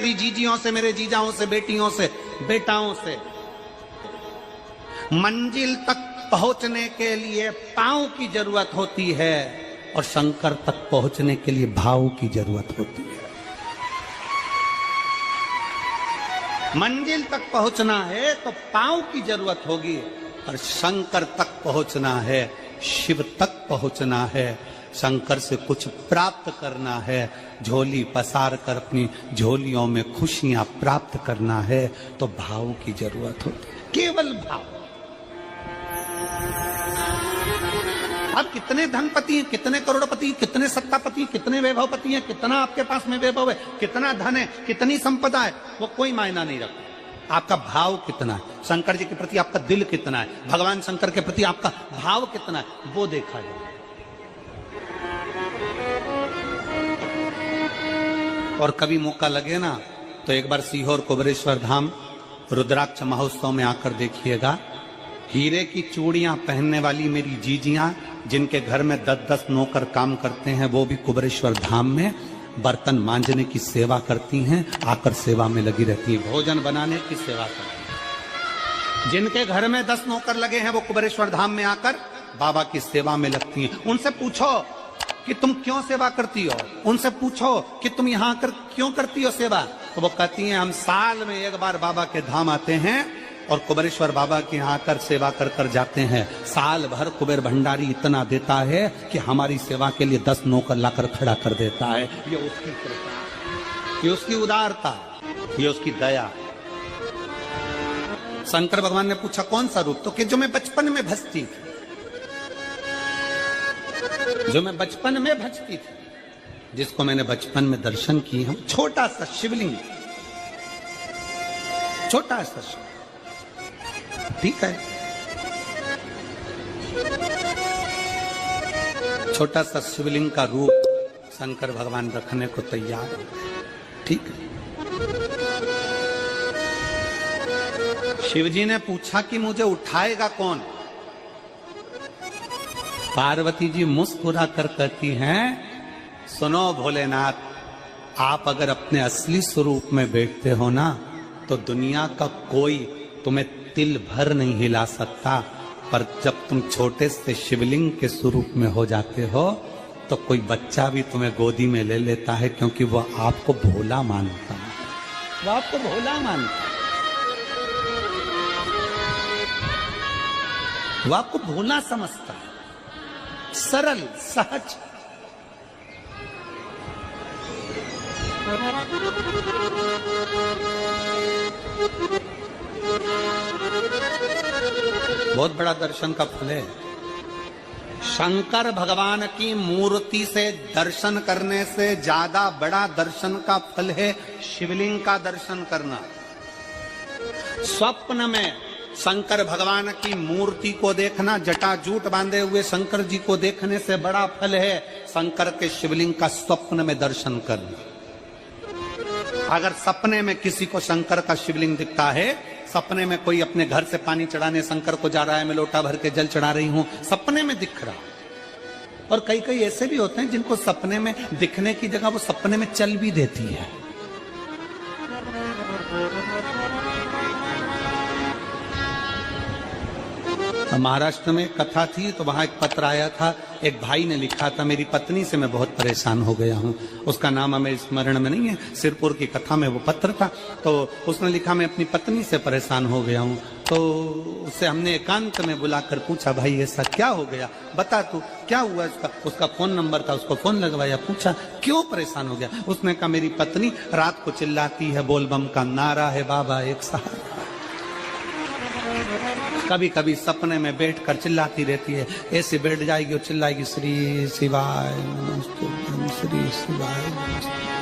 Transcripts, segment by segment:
मेरी जीजियों से, मेरे जीजाओं से, बेटियों से, बेटाओं से। मंजिल तक पहुंचने के लिए पांव की जरूरत होती है और शंकर तक पहुंचने के लिए भाव की जरूरत होती है। मंजिल तक पहुंचना है तो पांव की जरूरत होगी और शंकर तक पहुंचना है, शिव तक पहुंचना है, शंकर से कुछ प्राप्त करना है, झोली पसार कर अपनी झोलियों में खुशियां प्राप्त करना है तो भाव की जरूरत होती है, केवल भाव। अब कितने धनपति हैं, कितने करोड़पति, कितने सत्तापति, कितने वैभवपति हैं, कितना आपके पास में वैभव है, कितना धन है, कितनी संपदा है, वो कोई मायना नहीं रखता। आपका भाव कितना है, शंकर जी के प्रति आपका दिल कितना है, भगवान शंकर के प्रति आपका भाव कितना है, वो देखा जाए। और कभी मौका लगे ना तो एक बार सीहोर कुबेरेश्वर धाम रुद्राक्ष महोत्सव में आकर देखिएगा। हीरे की चूड़ियां पहनने वाली मेरी जीजियां, जिनके घर में 10-10 नौकर काम करते हैं, वो भी कुबेरेश्वर धाम में बर्तन मांजने की सेवा करती हैं, आकर सेवा में लगी रहती हैं, भोजन बनाने की सेवा करती हैं। जिनके घर में 10 नौकर लगे हैं वो कुबेरेश्वर धाम में आकर बाबा की सेवा में लगती हैं। उनसे पूछो कि तुम क्यों सेवा करती हो, उनसे पूछो कि तुम यहाँ आकर क्यों करती हो सेवा, तो वो कहती हैं हम साल में एक बार बाबा के धाम आते हैं और कुबेरेश्वर बाबा के यहाँ आकर सेवा कर कर जाते हैं। साल भर कुबेर भंडारी इतना देता है कि हमारी सेवा के लिए 10 नौकर लाकर खड़ा कर देता है। ये उसकी कृपा, ये उसकी उदारता, ये उसकी दया। शंकर भगवान ने पूछा कौन सा रूप, तो कि जो मैं बचपन में भजती थी, जो मैं बचपन में भजती थी, जिसको मैंने बचपन में दर्शन किए हैं, छोटा सा शिवलिंग, छोटा सा शिव, ठीक है, छोटा सा शिवलिंग का रूप शंकर भगवान रखने को तैयार है, ठीक है। शिवजी ने पूछा कि मुझे उठाएगा कौन। पार्वती जी मुस्कुरा कर कहती हैं सुनो भोलेनाथ, आप अगर अपने असली स्वरूप में बैठते हो ना तो दुनिया का कोई तुम्हें तिल भर नहीं हिला सकता, पर जब तुम छोटे से शिवलिंग के स्वरूप में हो जाते हो तो कोई बच्चा भी तुम्हें गोदी में ले लेता है, क्योंकि वह आपको भोला मानता है, वह आपको भोला मानता है, वह आपको भोला समझता है, सरल सहज। बहुत बड़ा दर्शन का फल है। शंकर भगवान की मूर्ति से दर्शन करने से ज्यादा बड़ा दर्शन का फल है शिवलिंग का दर्शन करना। स्वप्न में शंकर भगवान की मूर्ति को देखना, जटाजूट बांधे हुए शंकर जी को देखने से बड़ा फल है शंकर के शिवलिंग का स्वप्न में दर्शन करना। अगर सपने में किसी को शंकर का शिवलिंग दिखता है, सपने में कोई अपने घर से पानी चढ़ाने शंकर को जा रहा है, मैं लोटा भर के जल चढ़ा रही हूं, सपने में दिख रहा। और कई कई ऐसे भी होते हैं जिनको सपने में दिखने की जगह वो सपने में चल भी देती है। महाराष्ट्र में कथा थी तो वहां एक पत्र आया था, एक भाई ने लिखा था मेरी पत्नी से मैं बहुत परेशान हो गया हूं। उसका नाम हमें स्मरण में नहीं है, सिरपुर की कथा में वो पत्र था। तो उसने लिखा मैं अपनी पत्नी से परेशान हो गया हूं। तो उससे हमने एकांत में बुलाकर पूछा भाई ऐसा क्या हो गया, बता तू क्या हुआ। उसका फोन नंबर था, उसको फोन लगवाया, पूछा क्यों परेशान हो गया। उसने कहा मेरी पत्नी रात को चिल्लाती है, बोलबम का नारा है बाबा एक सहारा। कभी कभी सपने में बैठकर चिल्लाती रहती है, ऐसे बैठ जाएगी और चिल्लाएगी श्री शिवाय नमस्तुभ्यं, श्री शिवाय नमस्तुभ्यं।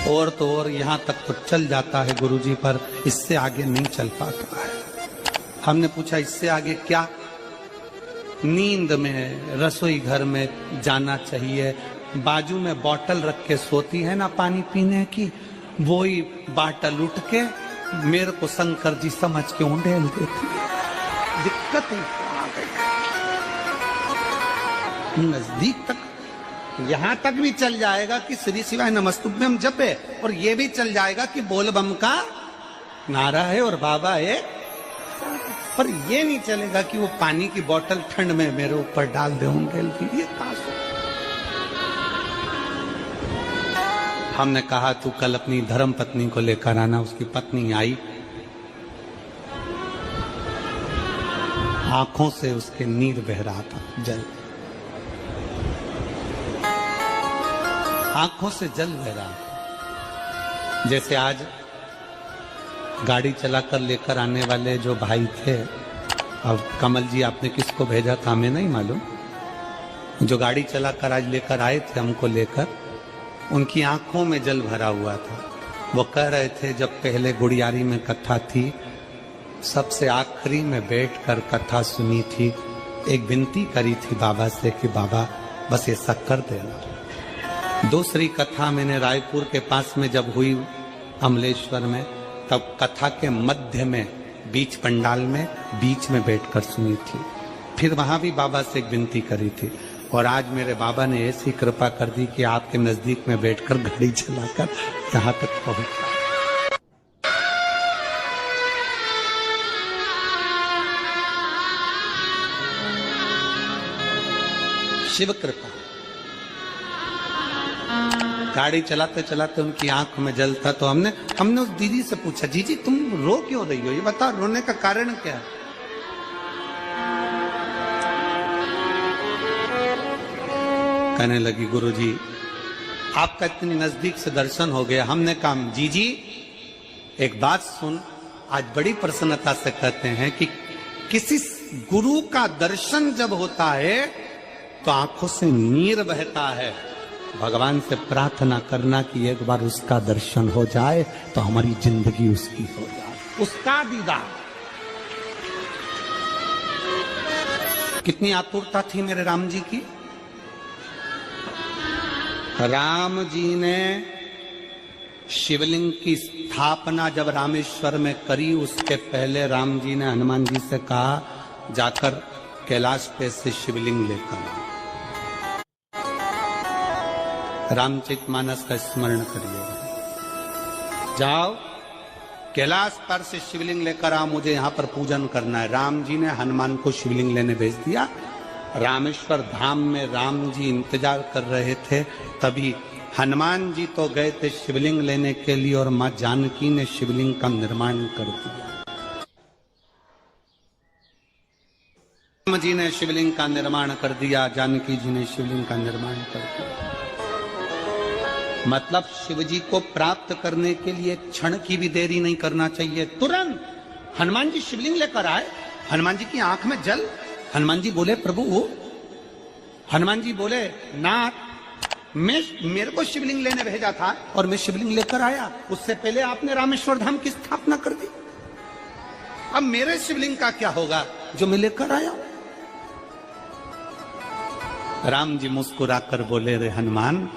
और तो और यहाँ तक तो चल जाता है गुरुजी, पर इससे आगे नहीं चल पाता है। हमने पूछा इससे आगे क्या। नींद में रसोई घर में जाना चाहिए, बाजू में बोतल रख के सोती है ना पानी पीने की, वही बाटल उठ के मेरे को शंकर जी समझ के उंडेल देती है। दिक्कत ही आ गई, नजदीक तक यहां तक भी चल जाएगा कि श्री शिवाय नमस्तुभ्यम जपे, और ये भी चल जाएगा कि बोल बम का नारा है और बाबा है, पर ये नहीं चलेगा कि वो पानी की बोतल ठंड में मेरे ऊपर डाल दे उनके लिए पास। हमने कहा तू कल अपनी धर्म पत्नी को लेकर आना। उसकी पत्नी आई, आंखों से उसके नीर बह रहा था, जल, आंखों से जल बह रहा था। जैसे आज गाड़ी चलाकर लेकर आने वाले जो भाई थे, अब कमल जी आपने किसको भेजा था हमें नहीं मालूम, जो गाड़ी चलाकर आज लेकर आए थे हमको लेकर, उनकी आंखों में जल भरा हुआ था। वो कह रहे थे जब पहले गुड़ियारी में कथा थी, सबसे आखिरी में बैठकर कथा सुनी थी, एक विनती करी थी बाबा से कि बाबा बस ऐसा कर देना। दूसरी कथा मैंने रायपुर के पास में जब हुई अमलेश्वर में, तब कथा के मध्य में बीच पंडाल में बीच में बैठकर सुनी थी। फिर वहां भी बाबा से एक विनती करी थी, और आज मेरे बाबा ने ऐसी कृपा कर दी कि आपके नजदीक में बैठकर गाड़ी चलाकर यहां तक पहुंचा। शिव कृपा। गाड़ी चलाते चलाते उनकी आंख में जल था, तो हमने उस दीदी से पूछा, जी तुम रो क्यों रही हो, ये बताओ रोने का कारण क्या है। कहने लगी गुरुजी आपका इतनी नजदीक से दर्शन हो गया। हमने कहा जी एक बात सुन, आज बड़ी प्रसन्नता से कहते हैं कि किसी गुरु का दर्शन जब होता है तो आंखों से नीर बहता है। भगवान से प्रार्थना करना कि एक बार उसका दर्शन हो जाए तो हमारी जिंदगी उसकी हो जाए, उसका दीदार। कितनी आतुरता थी मेरे राम जी की। राम जी ने शिवलिंग की स्थापना जब रामेश्वर में करी, उसके पहले राम जी ने हनुमान जी से कहा जाकर कैलाश पे से शिवलिंग लेकर आओ। रामचरितमानस का स्मरण करिएगा, जाओ कैलाश पर से शिवलिंग लेकर आओ, मुझे यहाँ पर पूजन करना है। राम जी ने हनुमान को शिवलिंग लेने भेज दिया। रामेश्वर धाम में राम जी इंतजार कर रहे थे, तभी हनुमान जी तो गए थे शिवलिंग लेने के लिए, और मां जानकी ने शिवलिंग का निर्माण कर दिया। राम जी ने शिवलिंग का निर्माण कर दिया, जानकी जी ने शिवलिंग का निर्माण कर दिया। मतलब शिव जी को प्राप्त करने के लिए क्षण की भी देरी नहीं करना चाहिए। तुरंत हनुमान जी शिवलिंग लेकर आए, हनुमान जी की आंख में जल। हनुमान जी बोले प्रभु, हनुमान जी बोले नाथ मेरे को शिवलिंग लेने भेजा था और मैं शिवलिंग लेकर आया, उससे पहले आपने रामेश्वर धाम की स्थापना कर दी, अब मेरे शिवलिंग का क्या होगा जो मैं लेकर आया। राम जी मुस्कुराकर बोले, रे हनुमान,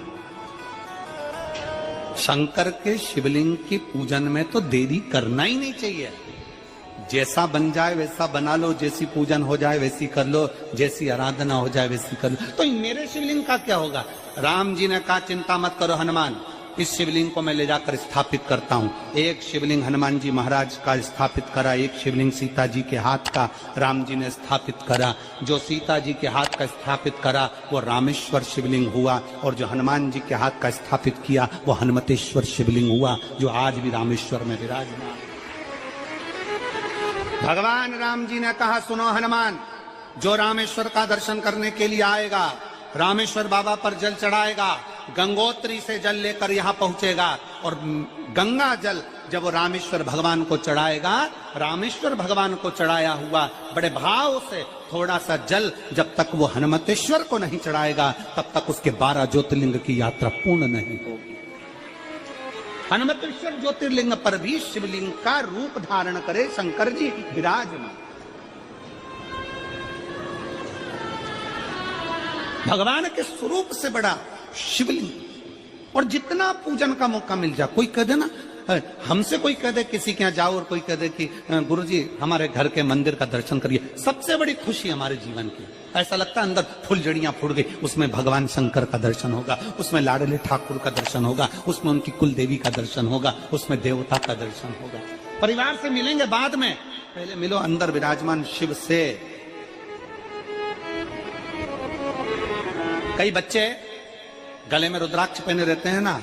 शंकर के शिवलिंग की पूजन में तो देरी करना ही नहीं चाहिए। जैसा बन जाए वैसा बना लो, जैसी पूजन हो जाए वैसी कर लो, जैसी आराधना हो जाए वैसी कर लो, तो मेरे शिवलिंग का क्या होगा। राम जी ने कहा चिंता मत करो हनुमान, इस शिवलिंग को मैं ले जाकर स्थापित करता हूँ। एक शिवलिंग हनुमान जी महाराज का स्थापित करा, एक शिवलिंग सीता जी के हाथ का राम जी ने स्थापित करा। जो सीता जी के हाथ का स्थापित करा वो रामेश्वर शिवलिंग हुआ, और जो हनुमान जी के हाथ का स्थापित किया वो हनुमतेश्वर शिवलिंग हुआ, जो आज भी रामेश्वर में विराजमान। भगवान राम जी ने कहा, सुनो हनुमान, जो रामेश्वर का दर्शन करने के लिए आएगा, रामेश्वर बाबा पर जल चढ़ाएगा, गंगोत्री से जल लेकर यहाँ पहुंचेगा, और गंगा जल जब वो रामेश्वर भगवान को चढ़ाएगा, रामेश्वर भगवान को चढ़ाया हुआ बड़े भाव से थोड़ा सा जल जब तक वो हनुमतेश्वर को नहीं चढ़ाएगा, तब तक उसके 12 ज्योतिर्लिंग की यात्रा पूर्ण नहीं होगी। हनुमतेश्वर ज्योतिर्लिंग पर भी शिवलिंग का रूप धारण करे शंकर जी विराजमान। भगवान के स्वरूप से बड़ा शिवलिंग, और जितना पूजन का मौका मिल जाए, कोई कह देना हमसे कोई कह दे किसी के यहाँ जाओ और कोई कह दे कि गुरुजी हमारे घर के मंदिर का दर्शन करिए, सबसे बड़ी खुशी हमारे जीवन की। ऐसा लगता है अंदर फुलझड़ियां फूट गई, उसमें भगवान शंकर का दर्शन होगा, उसमें लाडले ठाकुर का दर्शन होगा, उसमें उनकी कुल देवी का दर्शन होगा, उसमें देवता का दर्शन होगा। परिवार से मिलेंगे बाद में, पहले मिलो अंदर विराजमान शिव से। कई बच्चे गले में रुद्राक्ष पहने रहते हैं ना,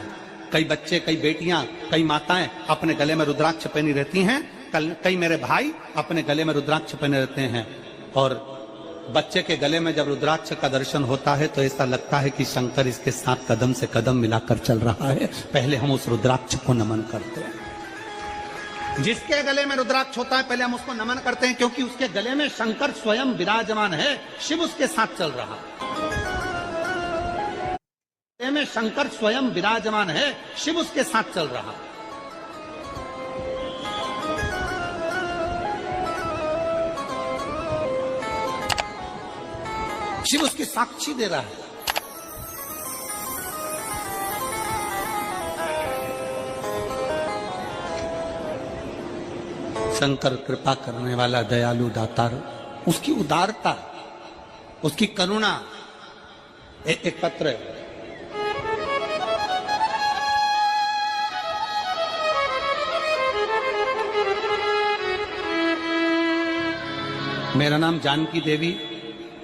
कई बच्चे, कई बेटियां, कई माताएं अपने गले में रुद्राक्ष पहनी रहती हैं, कई मेरे भाई अपने गले में रुद्राक्ष पहने रहते हैं। और बच्चे के गले में जब रुद्राक्ष का दर्शन होता है तो ऐसा लगता है कि शंकर इसके साथ कदम से कदम मिलाकर चल रहा है। पहले हम उस रुद्राक्ष को नमन करते हैं। जिसके गले में रुद्राक्ष होता है पहले हम उसको नमन करते हैं, क्योंकि उसके गले में शंकर स्वयं विराजमान है, शिव उसके साथ चल रहा है। में शंकर स्वयं विराजमान है, शिव उसके साथ चल रहा है। शिव उसकी साक्षी दे रहा है। शंकर कृपा करने वाला दयालु दातार, उसकी उदारता, उसकी करुणा। एक पत्र है, मेरा नाम जानकी देवी,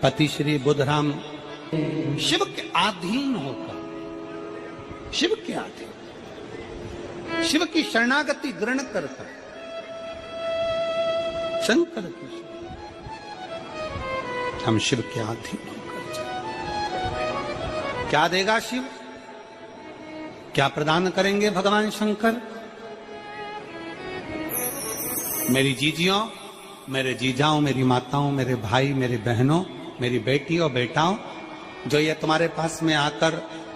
पति श्री बुधराम। शिव के अधीन होकर, शिव के अधीन, शिव की शरणागति ग्रहण करकर, शंकर की हम शिव के अधीन होकर चलें। क्या देगा शिव, क्या प्रदान करेंगे भगवान शंकर? मेरी जीजियों, मेरे जीजाओं, मेरी माताओं, मेरे भाई, मेरे बहनों, मेरी बेटी और बेटाओं, जो ये तुम्हारे पास में आकर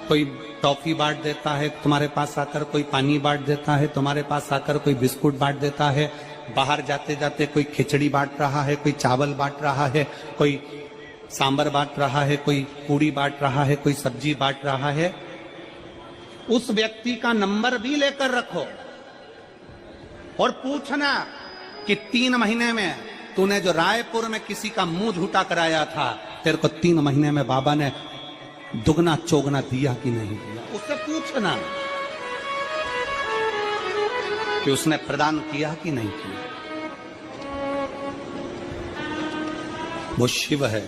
कोई टॉफी बांट देता है, तुम्हारे पास आकर कोई पानी बांट देता है, तुम्हारे पास आकर कोई बिस्कुट बांट देता है, बाहर जाते जाते कोई खिचड़ी बांट रहा है, कोई चावल बांट रहा है, कोई सांबर बांट रहा है, कोई पूड़ी बांट रहा है, कोई सब्जी बांट रहा है, उस व्यक्ति का नंबर भी लेकर रखो और पूछना कि 3 महीने में तूने जो रायपुर में किसी का मुंह झूठा कराया था, तेरे को 3 महीने में बाबा ने दुगना चौगना दिया कि नहीं दिया। उससे पूछना कि उसने प्रदान किया कि नहीं किया। वो शिव है,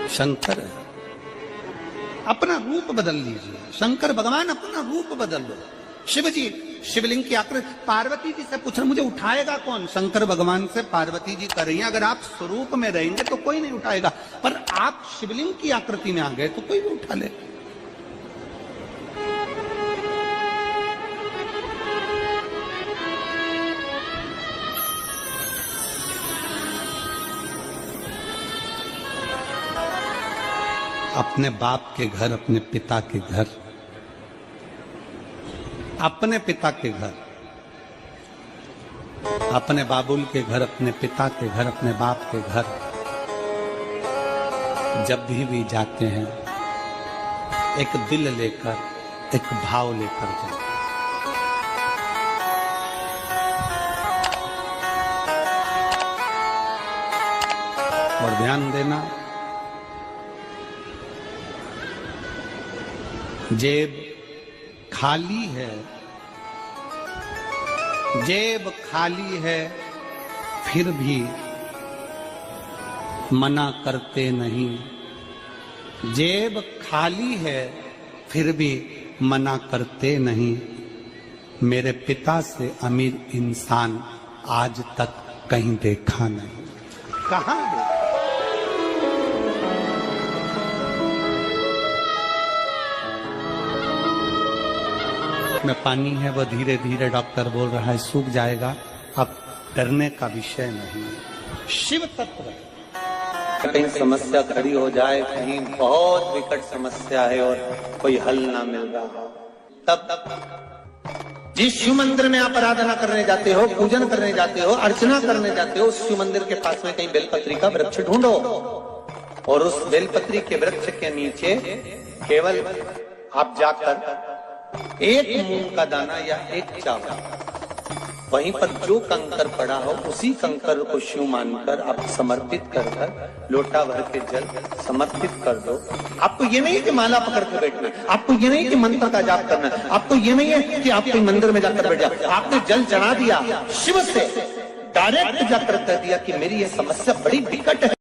शंकर है। अपना रूप बदल लीजिए, शंकर भगवान अपना रूप बदल लो। शिव जी शिवलिंग की आकृति, पार्वती जी से पूछ रहे मुझे उठाएगा कौन? शंकर भगवान से पार्वती जी कर रही हैं, अगर आप स्वरूप में रहेंगे तो कोई नहीं उठाएगा, पर आप शिवलिंग की आकृति में आ गए तो कोई भी उठा ले। अपने बाप के घर, अपने पिता के घर, अपने पिता के घर, अपने बाबुल के घर, अपने पिता के घर, अपने बाप के घर जब भी जाते हैं एक दिल लेकर, एक भाव लेकर जाते। और ध्यान देना, जेब खाली है, जेब खाली है, फिर भी मना करते नहीं। जेब खाली है, फिर भी मना करते नहीं। मेरे पिता से अमीर इंसान आज तक कहीं देखा नहीं। कहां देखा? में पानी है, वो धीरे धीरे डॉक्टर बोल रहा है सूख जाएगा, अब डरने का विषय नहीं। शिव तत्व, कहीं समस्या खड़ी हो जाए, कहीं बहुत विकट समस्या है और कोई हल ना मिल रहा, तब जिस शिव मंदिर में आप आराधना करने जाते हो, पूजन करने जाते हो, अर्चना करने जाते हो, उस शिव मंदिर के पास में कहीं बेलपत्री का वृक्ष ढूंढो और उस बेलपत्री के वृक्ष के नीचे केवल आप जाकर एक मूंग का दाना या एक चावल, वहीं पर जो कंकर पड़ा हो उसी कंकर को शिव मानकर आप समर्पित कर कर लोटा भर के जल समर्पित कर दो। आपको ये नहीं है कि माला पकड़ के बैठना है, आपको ये नहीं है कि मंत्र का जाप करना है, आपको ये नहीं है कि आप कोई मंदिर में जाकर बैठ जाए। आपने जल चढ़ा दिया, शिव से डायरेक्ट जाकर कह दिया कि मेरी ये समस्या बड़ी विकट है।